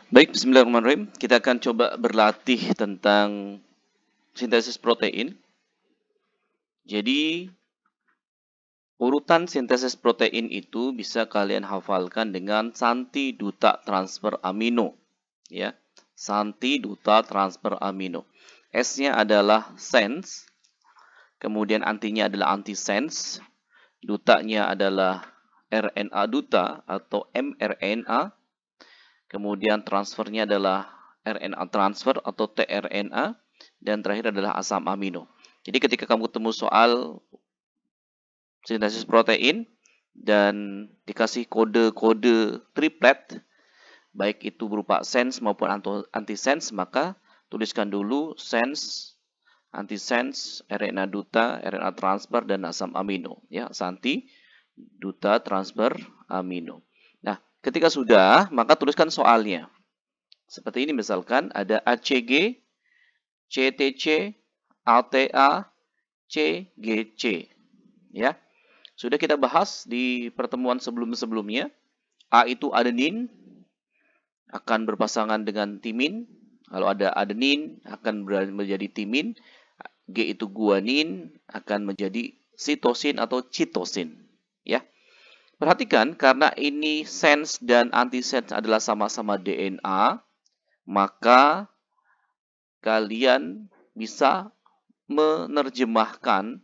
Baik, bismillahirrahmanirrahim. Kita akan coba berlatih tentang sintesis protein. Jadi, urutan sintesis protein itu bisa kalian hafalkan dengan Santi Duta Transfer Amino. Ya, Santi Duta Transfer Amino. S-nya adalah sense, kemudian antinya adalah antisense, dutanya adalah RNA duta atau mRNA, kemudian transfernya adalah RNA transfer atau tRNA, dan terakhir adalah asam amino. Jadi ketika kamu ketemu soal sintesis protein dan dikasih kode-kode triplet, baik itu berupa sense maupun antisense, maka tuliskan dulu sense, antisense, RNA duta, RNA transfer, dan asam amino. Ya, Santi duta transfer amino. Nah, ketika sudah, maka tuliskan soalnya. Seperti ini misalkan ada ACG, CTC, ATA, CGC. Ya. Sudah kita bahas di pertemuan sebelum-sebelumnya. A itu adenin akan berpasangan dengan timin. Kalau ada adenin akan menjadi timin. G itu guanin akan menjadi sitosin atau citosin. Ya. Perhatikan karena ini sense dan antisense adalah sama-sama DNA, maka kalian bisa menerjemahkan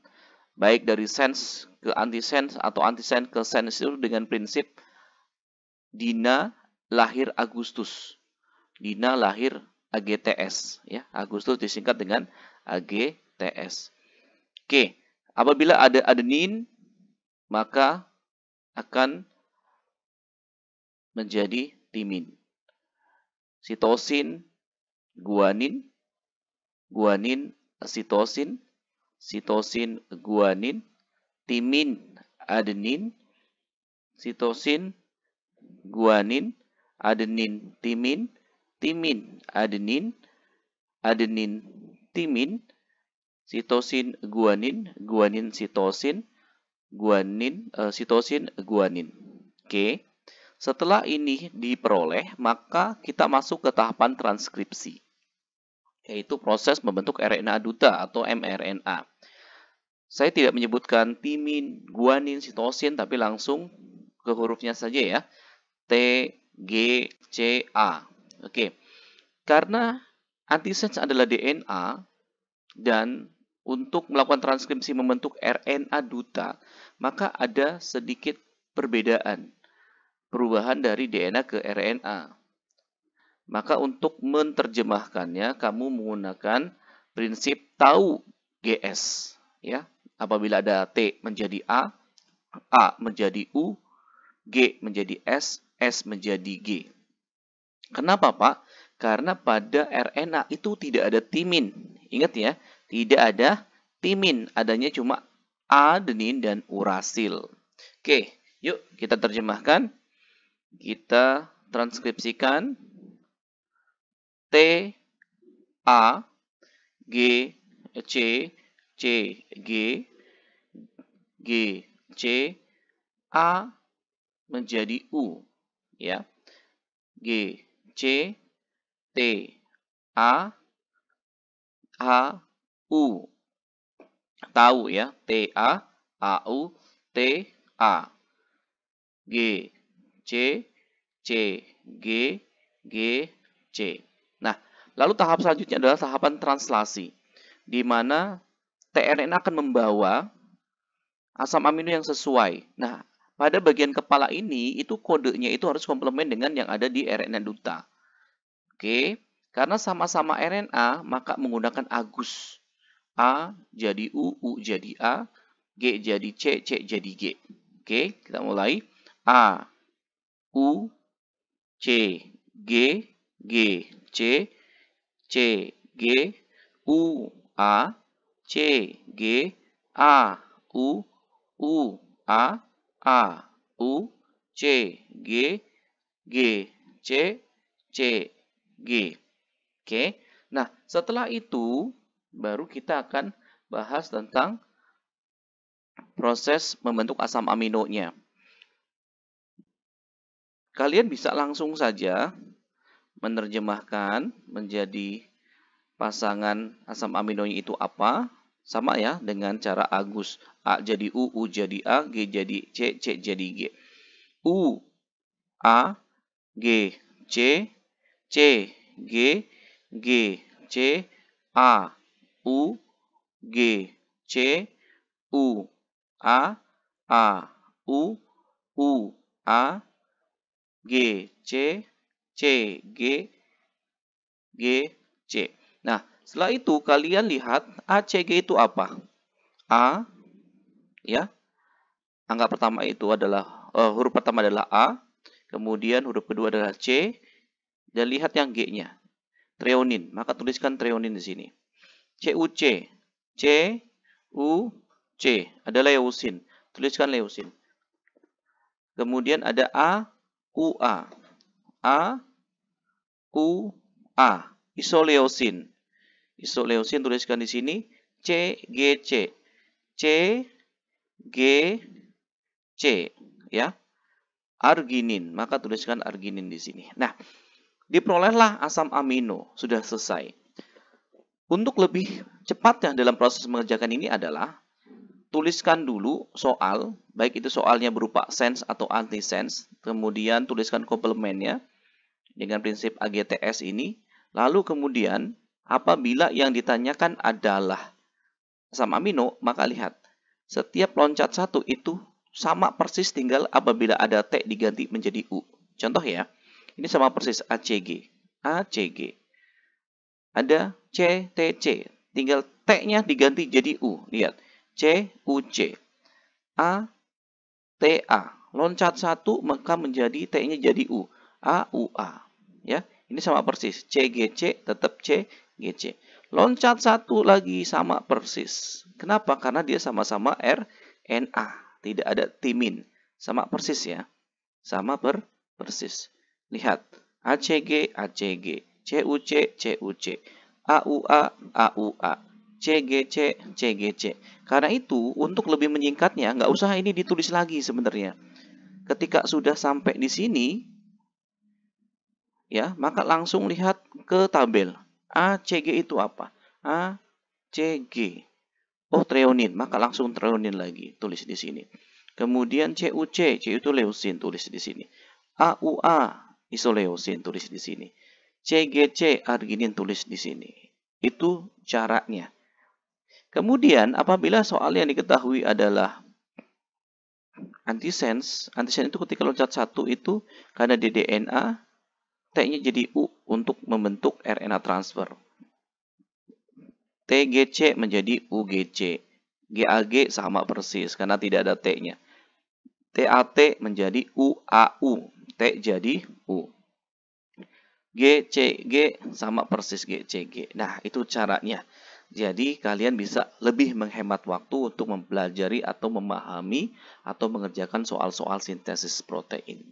baik dari sense ke antisense atau antisense ke sense itu dengan prinsip Dina lahir Agustus. Dina lahir AGTS. Ya, Agustus disingkat dengan AGTS. Oke, apabila ada adenin, maka akan menjadi timin. Sitosin, guanin, guanin, sitosin, sitosin, guanin, timin, adenin, sitosin, guanin, adenin, timin, timin, adenin, adenin, timin, sitosin, guanin, guanin, sitosin, guanin, sitosin, guanin. Oke. Setelah ini diperoleh, maka kita masuk ke tahapan transkripsi, yaitu proses membentuk RNA duta atau mRNA. Saya tidak menyebutkan timin, guanin, sitosin, tapi langsung ke hurufnya saja ya. T, G, C, A. Oke. Karena antisense adalah DNA dan untuk melakukan transkripsi membentuk RNA duta, maka ada sedikit perbedaan. Perubahan dari DNA ke RNA. Maka untuk menerjemahkannya, kamu menggunakan prinsip tahu GS. Ya. Apabila ada T menjadi A menjadi U, G menjadi S menjadi G. Kenapa, Pak? Karena pada RNA itu tidak ada timin. Ingat ya, tidak ada timin. Adanya cuma adenin dan urasil. Oke, yuk kita terjemahkan. Kita transkripsikan T, A, G, C, C, G, G, C, A menjadi U. Ya. G, C, T, A, U. Tahu ya, T, A, U, T, A. G, C, C, G, G, C. Nah, lalu tahap selanjutnya adalah tahapan translasi, di mana tRNA akan membawa asam amino yang sesuai. Nah, pada bagian kepala ini, itu kodenya itu harus komplement dengan yang ada di RNA duta. Oke, karena sama-sama RNA, maka menggunakan Agus. A jadi U jadi A, G jadi C, C jadi G. Oke, kita mulai. A, U, C, G, G, C, C, G, U, A, C, G, A, U, A, U, C, G, G, C, C, G. Oke, nah setelah itu baru kita akan bahas tentang proses membentuk asam aminonya. Kalian bisa langsung saja menerjemahkan menjadi pasangan asam aminonya itu apa? Sama ya dengan cara Agus. A jadi U jadi A, G jadi C, C jadi G. U, A, G, C, C, G, G, C, A, U, G, C, U, A, U, A, G, C, C, G, G, C. Nah, setelah itu kalian lihat ACG itu apa? A, ya. Angka pertama itu adalah, huruf pertama adalah A, kemudian huruf kedua adalah C, dan lihat yang G-nya. Treonin, maka tuliskan treonin di sini. CUC, CUC, ada leusin, tuliskan leusin. Kemudian ada AUA, AUA, isoleusin. Isoleusin tuliskan di sini CGC, CGC, ya. Arginin, maka tuliskan arginin di sini. Nah, diperolehlah asam amino, sudah selesai. Untuk lebih cepatnya dalam proses mengerjakan ini adalah tuliskan dulu soal, baik itu soalnya berupa sense atau anti-sense, kemudian tuliskan komplemennya dengan prinsip AGTS ini, lalu kemudian apabila yang ditanyakan adalah asam amino, maka lihat, setiap loncat satu itu sama persis tinggal apabila ada T diganti menjadi U. Contoh ya, ini sama persis ACG, ACG. Ada CTC, tinggal T-nya diganti jadi U. Lihat, CUC, ATA. Loncat satu maka menjadi T-nya jadi U, AUA. Ya, ini sama persis. CGC tetap CGC. Loncat satu lagi sama persis. Kenapa? Karena dia sama-sama RNA. Tidak ada timin. Sama persis ya. Sama persis. Lihat. ACG, ACG. CUC, CUC. AUA, AUA. CGC, CGC. Karena itu, untuk lebih menyingkatnya, nggak usah ini ditulis lagi sebenarnya. Ketika sudah sampai di sini, ya, maka langsung lihat ke tabel. ACG itu apa? ACG. Oh, treonin, maka langsung treonin lagi, tulis di sini. Kemudian CUC, C itu leusin, tulis di sini. AUA, isoleusin, tulis di sini. CGC, arginin, tulis di sini. Itu caranya. Kemudian, apabila soal yang diketahui adalah antisense itu ketika loncat satu itu karena di DNA, T-nya jadi U untuk membentuk RNA transfer. TGC menjadi UGC. GAG sama persis karena tidak ada T-nya. TAT menjadi UAU. T jadi U. GCG sama persis GCG. Nah, itu caranya. Jadi, kalian bisa lebih menghemat waktu untuk mempelajari atau memahami atau mengerjakan soal-soal sintesis protein.